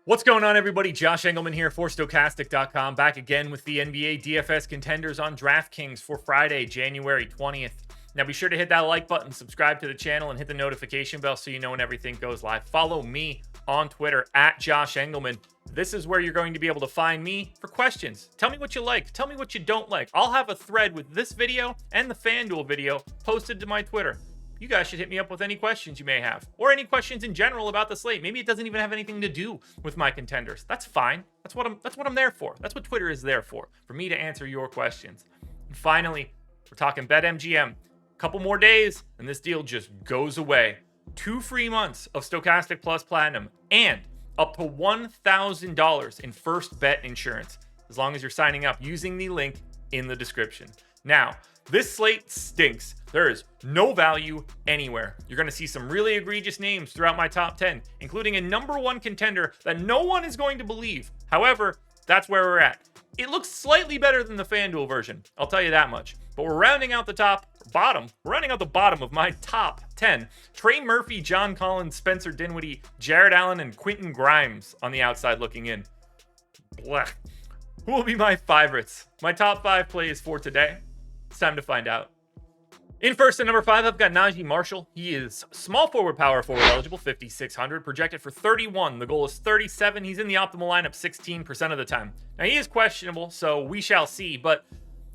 What's going on, everybody? Josh Engleman here for Stokastic.com, back again with the NBA DFS contenders on DraftKings for Friday, January 20th. Now, be sure to hit that like button, subscribe to the channel, and hit the notification bell so you know when everything goes live. Follow me on Twitter at Josh Engleman. This is where you're going to be able to find me for questions. Tell me what you like. Tell me what you don't like. I'll have a thread with this video and the FanDuel video posted to my Twitter. You guys should hit me up with any questions you may have, or any questions in general about the slate. Maybe it doesn't even have anything to do with my contenders. That's fine. That's what I'm there for. That's what Twitter is there for me to answer your questions. And finally, we're talking BetMGM. A couple more days, and this deal just goes away. 2 free months of Stokastic Plus Platinum, and up to $1,000 in first bet insurance, as long as you're signing up using the link in the description. Now, this slate stinks. There is no value anywhere. You're going to see some really egregious names throughout my top 10, including a number 1 contender that no one is going to believe. However, that's where we're at. It looks slightly better than the FanDuel version, I'll tell you that much. But we're rounding out the bottom of my top 10. Trey Murphy, John Collins, Spencer Dinwiddie, Jared Allen, and Quentin Grimes on the outside looking in. Blech. Who will be my favorites? My top 5 plays for today. It's time to find out. In first at number 5, I've got NAJI Marshall. He is small forward, power forward eligible, 5,600, projected for 31. The goal is 37. He's in the optimal lineup 16% of the time. Now, he is questionable, so we shall see, but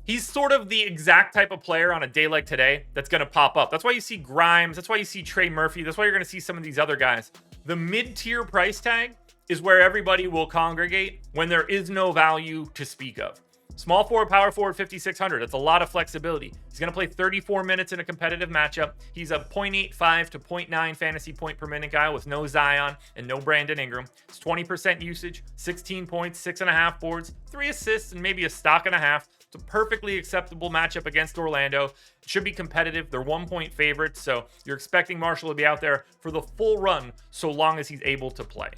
he's sort of the exact type of player on a day like today that's going to pop up. That's why you see Grimes. That's why you see Trey Murphy. That's why you're going to see some of these other guys. The mid-tier price tag is where everybody will congregate when there is no value to speak of. Small forward, power forward, 5,600. That's a lot of flexibility. He's going to play 34 minutes in a competitive matchup. He's a 0.85 to 0.9 fantasy point per minute guy with no Zion and no Brandon Ingram. It's 20% usage, 16 points, 6.5 boards, 3 assists, and maybe a stock and a half. It's a perfectly acceptable matchup against Orlando. It should be competitive. They're 1-point favorites, so you're expecting Marshall to be out there for the full run so long as he's able to play.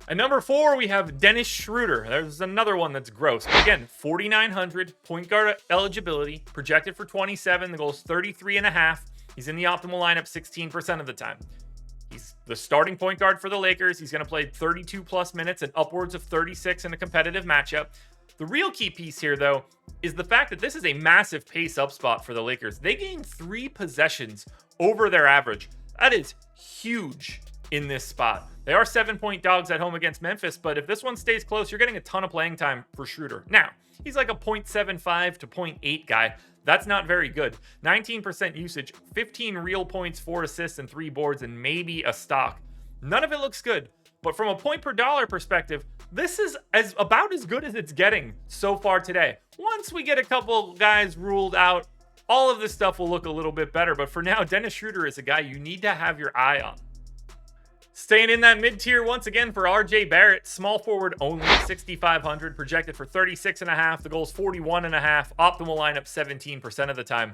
At number 4, we have Dennis Schroeder. There's another one that's gross. But again, 4,900 point guard eligibility, projected for 27. The goal is 33.5. He's in the optimal lineup 16% of the time. He's the starting point guard for the Lakers. He's going to play 32 plus minutes and upwards of 36 in a competitive matchup. The real key piece here, though, is the fact that this is a massive pace up spot for the Lakers. They gained 3 possessions over their average. That is huge in this spot. They are 7-point dogs at home against Memphis, but if this one stays close, you're getting a ton of playing time for Schroeder. Now, he's like a 0.75 to 0.8 guy. That's not very good. 19% usage, 15 real points, 4 assists, and 3 boards, and maybe a stock. None of it looks good, but from a point per dollar perspective, this is about as good as it's getting so far today. Once we get a couple guys ruled out, all of this stuff will look a little bit better, but for now, Dennis Schroeder is a guy you need to have your eye on. Staying in that mid-tier once again for RJ Barrett, small forward only, 6,500, projected for 36.5. The goal is 41.5, optimal lineup 17% of the time.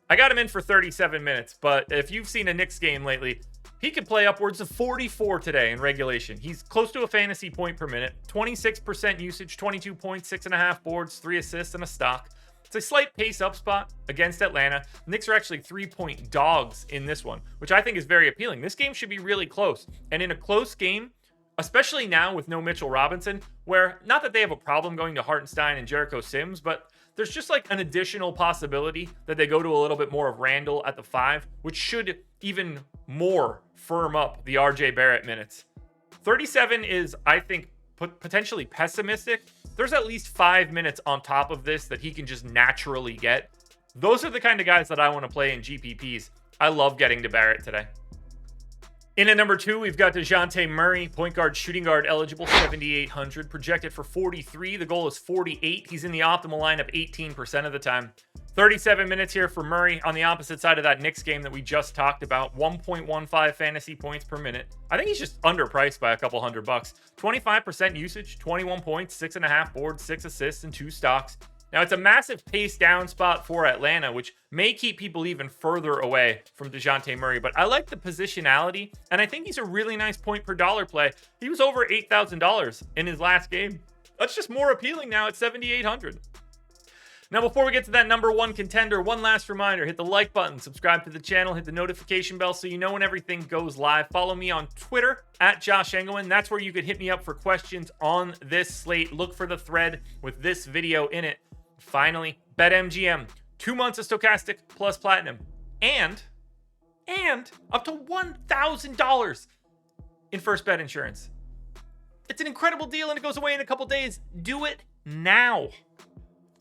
I got him in for 37 minutes, but if you've seen a Knicks game lately, he could play upwards of 44 today in regulation. He's close to a fantasy point per minute, 26% usage, 22 points, 6.5 boards, 3 assists, and a stock. It's a slight pace up spot against Atlanta. Knicks are actually 3-point dogs in this one, which I think is very appealing. This game should be really close. And in a close game, especially now with no Mitchell Robinson, where not that they have a problem going to Hartenstein and Jericho Sims, but there's just like an additional possibility that they go to a little bit more of Randall at the 5, which should even more firm up the RJ Barrett minutes. 37 is, I think, potentially pessimistic. There's at least 5 minutes on top of this that he can just naturally get. Those are the kind of guys that I want to play in GPPs. I love getting to Barrett today. In at number 2, we've got DeJounte Murray, point guard, shooting guard eligible, 7,800, projected for 43. The goal is 48. He's in the optimal lineup 18% of the time. 37 minutes here for Murray on the opposite side of that Knicks game that we just talked about. 1.15 fantasy points per minute. I think he's just underpriced by a couple $100. 25% usage, 21 points, 6.5 boards, 6 assists, and 2 stocks. Now, it's a massive pace down spot for Atlanta, which may keep people even further away from DeJounte Murray, but I like the positionality, and I think he's a really nice point per dollar play. He was over $8,000 in his last game. That's just more appealing now at 7,800. Now, before we get to that number one contender, one last reminder, hit the like button, subscribe to the channel, hit the notification bell so you know when everything goes live. Follow me on Twitter at Josh Engleman. That's where you could hit me up for questions on this slate. Look for the thread with this video in it. Finally, BetMGM, 2 months of Stokastic plus Platinum, and up to $1,000 in first bet insurance. It's an incredible deal and it goes away in a couple days. Do it now.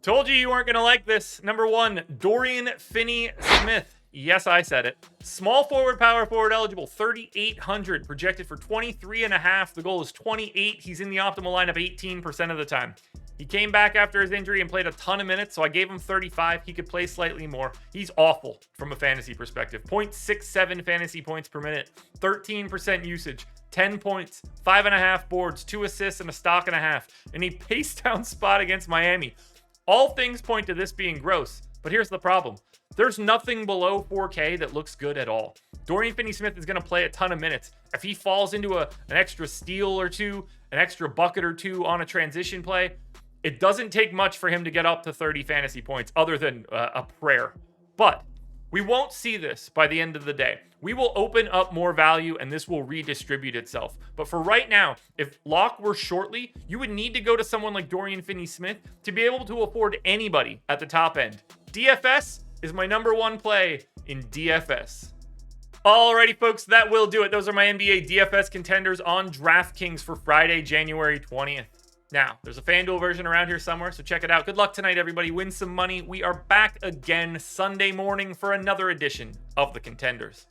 Told you weren't going to like this. Number one, Dorian Finney-Smith. Yes, I said it. Small forward, power forward eligible, 3,800, projected for 23.5. The goal is 28. He's in the optimal lineup 18% of the time. He came back after his injury and played a ton of minutes, so I gave him 35. He could play slightly more. He's awful from a fantasy perspective. 0.67 fantasy points per minute, 13% usage, 10 points, 5.5 boards, 2 assists, and a stock and a half. And he paced down spot against Miami. All things point to this being gross, but here's the problem. There's nothing below 4K that looks good at all. Dorian Finney-Smith is going to play a ton of minutes. If he falls into an extra steal or two, an extra bucket or two on a transition play, it doesn't take much for him to get up to 30 fantasy points other than a prayer. But we won't see this by the end of the day. We will open up more value and this will redistribute itself. But for right now, if lock were shortly, you would need to go to someone like Dorian Finney-Smith to be able to afford anybody at the top end. DFS is my number one play in DFS. Alrighty, folks, that will do it. Those are my NBA DFS contenders on DraftKings for Friday, January 20th. Now, there's a FanDuel version around here somewhere, so check it out. Good luck tonight, everybody. Win some money. We are back again Sunday morning for another edition of the Contenders.